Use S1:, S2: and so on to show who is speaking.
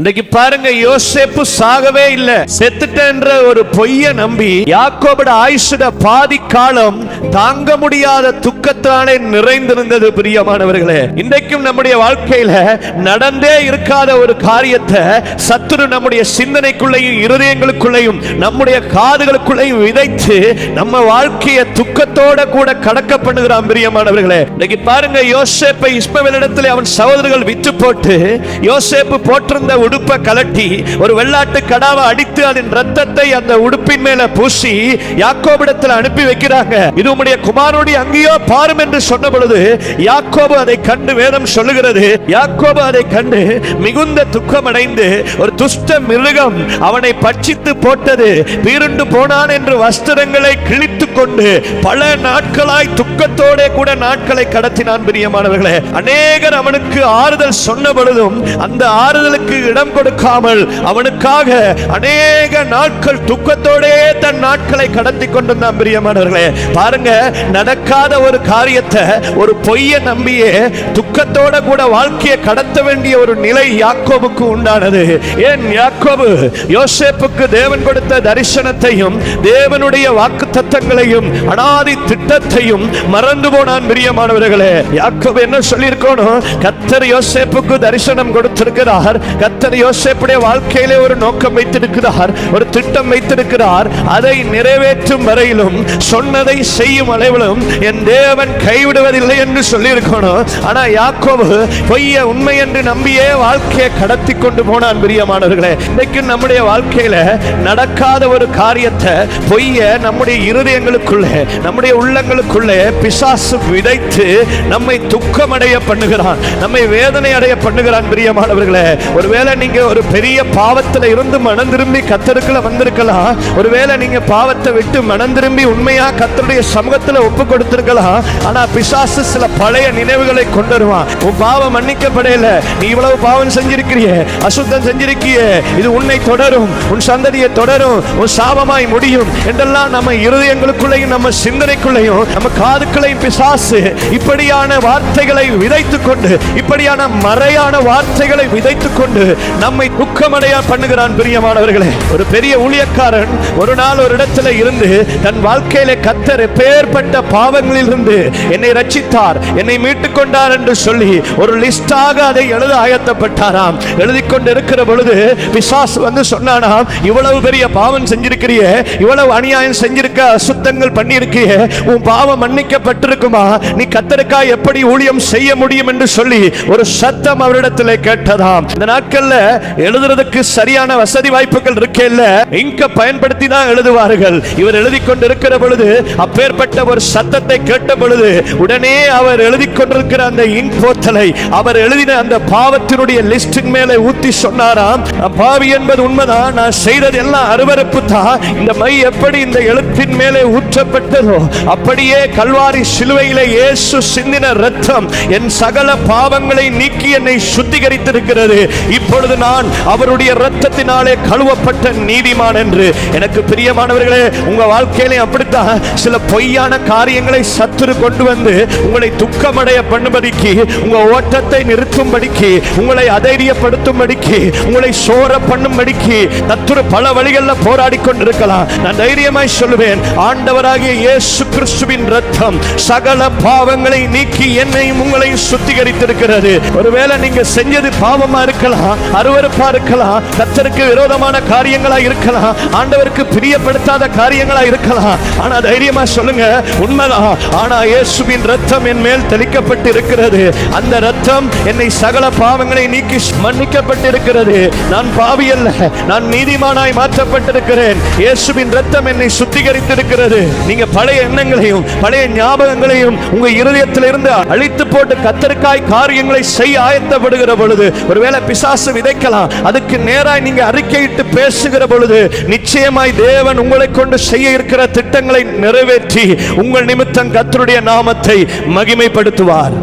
S1: இன்னைக்கு பாருங்க, யோசேப்பு சாகவே இல்ல, செத்துட்டேன்ற ஒரு பொய்ய நம்பி யாக்கோபோட ஆயுசுட பாதி காலம் தாங்க முடியாத துக்கத்தானே நிறைந்திருந்தது. பிரியமானவர்களே, இன்றைக்கும் நம்முடைய வாழ்க்கையில நடந்தே இருக்காத ஒரு காரியத்தை சத்துரு நம்முடைய சிந்தனைக்குள்ளையும் இருதயங்களுக்குள்ளையும் நம்முடைய காதுகளுக்குள்ளையும் விதைத்து நம்ம வாழ்க்கையை துக்கத்தோட கூட கடக்க பண்ணுகிறான். பிரியமானவர்களே, இன்னைக்கு பாருங்க, யோசேப்பை இஸ்மவேலிடத்தில் அவன் சகோதரர்கள் விற்று போட்டு யோசேப்பு போட்டிருந்த உடுப்பை கலட்டி ஒரு வெள்ளாட்டு கடாவை அடித்து அதன் ரத்தத்தை அந்த உடுப்பின் மேல பூசி யாக்கோபிடத்தில் அனுப்பி வைக்கிறாங்க. இது உம்முடைய குமாரனுடைய அங்கேயோ பாரும் என்று சொன்ன பொழுது யாக்கோபு அதை கண்டு, வேதம் சொல்லுகிறது, யாக்கோபு அதை கண்டு மிகுந்த துக்கமடைந்து ஒரு துஷ்ட மிருகம் அவனை பட்சித்து போட்டது, வீருண்டு போனான் என்று வஸ்திரங்களை கிழித்து கொண்டு பல நாட்களாய் துக்கத்தோட கூட நாட்களை கடத்தினான். பிரியமானவர்களே, அநேகர் அவனுக்கு ஆறுதல் சொன்ன பொழுதும் அந்த ஆறுதலுக்கு இடம் கொடுக்காமல் அவனுக்காக அநேக நாட்கள் துக்கத்தோடே தன் நாட்களை கடத்தி கொண்டிருந்தான். பிரியமானவர்களே, பாருங்க, நடக்காத ஒரு காரியத்தை ஒரு பொய்யை நம்பியே துக்கத்தோட கூட வாழ்க்கையை கடத்த வேண்டிய ஒரு நிலை யாக்கோபுக்கு உண்டானது. ஏன் யாக்கோபு யோசேப்புக்கு தேவன் கொடுத்த தரிசனத்தையும் தேவனுடைய வாக்கு தத்தங்களையும் அனாதி திட்டத்தையும் மறந்து போனான். பிரியமானவர்களே, யாக்கோபு என்ன சொல்லியிருக்கணும்? கர்த்தர் யோசேப்புக்கு தரிசனம் கொடுத்திருக்கிறார், கர்த்தர் யோசேப்புடைய வாழ்க்கையிலே ஒரு நோக்கம் வைத்திருக்கிறார், ஒரு திட்டம் வைத்திருக்கிறார். அதை நிறைவேற்றும் வரையிலும் சொன்னதை செய்யும் அளவிலும் என் தேவன் கைவிடுவதில்லை என்று சொல்லி இருக்கணும். ஆனா யாக்கோபு பொய்ய உண்மை என்று நம்பியே வாழ்க்கையை கடத்தி கொண்டு போனான். பிரியமானவர்களே, இன்னைக்கு நம்முடைய வாழ்க்கையில நடக்காத ஒரு காரியத்தை பொய்ய நம்முடைய இருதயங்களுக்குள்ளே நம்முடைய உள்ளங்களுக்குள்ளே பிசாசு விதைத்து நம்மை துக்கமடைய பண்ணுகிறான், நம்மை வேதனை அடைய பண்ணுகிறான். பிரியமானவர்களே, ஒருவேளை நீங்க ஒரு பெரிய பாவத்தில் இருந்து மனம் திரும்பி கர்த்தருக்குள்ள வந்திருக்கலாம், ஒருவேளை நீங்க பாவத்தை விட்டு மனம் திரும்பி உண்மையா கர்த்தருடைய சமூகத்தில் ஒப்பு கொடுத்திருக்கலாம். ஆனா பிசாசு சில பழைய நினைவுகளை கொண்டு வருவான். உன் பாவம் மன்னிக்கப்படையில, நீ இவ்வளவு பாவம் செஞ்சிருக்கிறியே, அசுத்தம் செஞ்சிருக்கியே, இது உன்னை தொடரும், உன் சந்ததியை தொடரும், உன் சாபமாய் முடியும் என்றெல்லாம் நம்ம இருதயங்களுக்குள்ளையும் நம்ம சிந்தனைக்குள்ளையும் நம்ம காதுக்களையும் பிசாசு இப்படியான வார்த்தைகளை விதைத்துக் கொண்டு, இப்படியான மறையான வார்த்தைகளை விதைத்துக் கொண்டு நம்மை துக்கமடைய பண்ணுகிறான். பிரியமானவர்களே, ஒரு பெரிய ஊழியக்காரன் ஒரு நாள் ஒரு இடத்துல இருந்து தன் வாழ்க்கையில கர்த்தர் எப்பேற்பட்ட பாவங்களில் இருந்து என்னை ரட்சித்தார், என்னை மீட்டுக் கொண்டார் என்று சொல்லி ஒரு லிஸ்டாக அதை எழுத ஆயத்தப்பட்டாராம். எழுதி கொண்டு இருக்கிற பொழுது பிசாசு வந்து சொன்னானாம், இவ்வளவு பெரிய பாவம் செஞ்சிருக்கிறியே, இவ்வளவு அநியாயம் செஞ்சிருக்க, அசுத்தங்கள் பண்ணியிருக்கியே, உன் பாவம் மன்னிக்கப்பட்டிருக்குமா, நீ கர்த்தருக்காய் எப்படி ஊழியம் செய்ய முடியும் என்று சொல்லி ஒரு சத்தம் அவரிடத்தில் கேட்டதாம். இந்த நாட்கள்ல எழுதுறதுக்கு சரியான வசதி வாய்ப்புகள் இருக்கேல்ல, இங்க பயன்படுத்தி தான் எழுதுவார்கள். இவர் எழுதி கொண்டு இருக்கிற பொழுது அப்பேற்பட்ட ஒரு சத்தத்தை கேட்ட பொழுது உடனே அவர் எழுதி கொண்டிருக்கிற அந்த இங்க் போத்தலை அவர் எழுதின அந்த பாவத்தினுடைய லிஸ்டின் மேலே ஊத்தி சொன்னாராம், பாவி என்பது உண்மைதான், நான் செய்தது எல்லாம் அருவருப்பு தான், இந்த மை எப்படி இந்த எழுத்தின் மேலே ஊற்றப்பட்டதோ அப்படியே கல்வாரி சிலுவையிலே இயேசு சிந்தின இரத்தம் என் சகல பாவங்களை நீக்கி என்னை சுத்திகரித்திருக்கிறது, இப்பொழுது நான் அவருடைய இரத்தத்தினாலே கழுவப்பட்ட நீதிமான் என்று. எனக்கு பிரியமானவர்களே, உங்க வாழ்க்கையிலே அப்படித்தான் சில பொய்யான காரியங்களை சத்துரு கொண்டு வந்து உங்களை துக்கமடைய பண்ணும்படிக்கு, உங்க ஓட்டத்தை நிறுத்தும்படிக்கு, உங்களை அதைரியப்படுத்தும்படிக்கு, உங்களை சோர பண்ணும்படிக்கு சத்துரு பல வழிகளில் போராடி கொண்டிருக்கலாம். நான் தைரியமாய் சொல்லுவேன், ஆண்டவராகிய இயேசு கிறிஸ்துவின் இரத்தம் சகல பாவங்களை நீக்கி என்னையும் உங்களையும் சுத்திகரித்திருக்கிறது. ஒருவேளை நீங்க செஞ்சது பாவமா இருக்கலாம், அருவருப்பா இருக்கலாம், கர்த்தருக்கு விரோதமான காரியங்களா இருக்கலாம், ஆண்டவருக்கு பிரியப்படுத்தாத காரியங்களா இருக்கலாம். ஆனா தைரியமா சொல்லுங்க, உண்மைதான், ஆனா இயேசுவின் இரத்தம் என் மேல் தெளிக்கப்பட்டு இருக்கிறது, அந்த இரத்தம் என்னை சகல பாவங்களை நீக்கி மன்னிக்கப்பட்டிருக்கிறது, நான் பாவி அல்ல, நான் நீதிமானாய் மாற்றப்பட்டிருக்கிறேன், இயேசுவின் இரத்தம் என்னை சுத்திகரித்திருக்கிறது. நீங்க பழைய எண்ணங்களையும் பழைய ஞாபகங்களையும் உங்க இருதயத்திலிருந்து அழித்து போட்டு கர்த்தருக்காய் காரியங்களை செய்ய ஆயத்தப்படுகிற பொழுது ஒருவேளை பிசாசு விதைக்கலாம், அதுக்கு நேராய் நீங்க அறிக்கையிட்டு பேசுகிற பொழுது நிச்சயமாய் தேவன் உங்களை கொண்டு செய்ய இருக்கிற திட்டங்களை நிறைவேற்றி உங்கள் நிமித்தம் கர்த்தருடைய நாமத்தை மகிமைப்படுத்துவார்.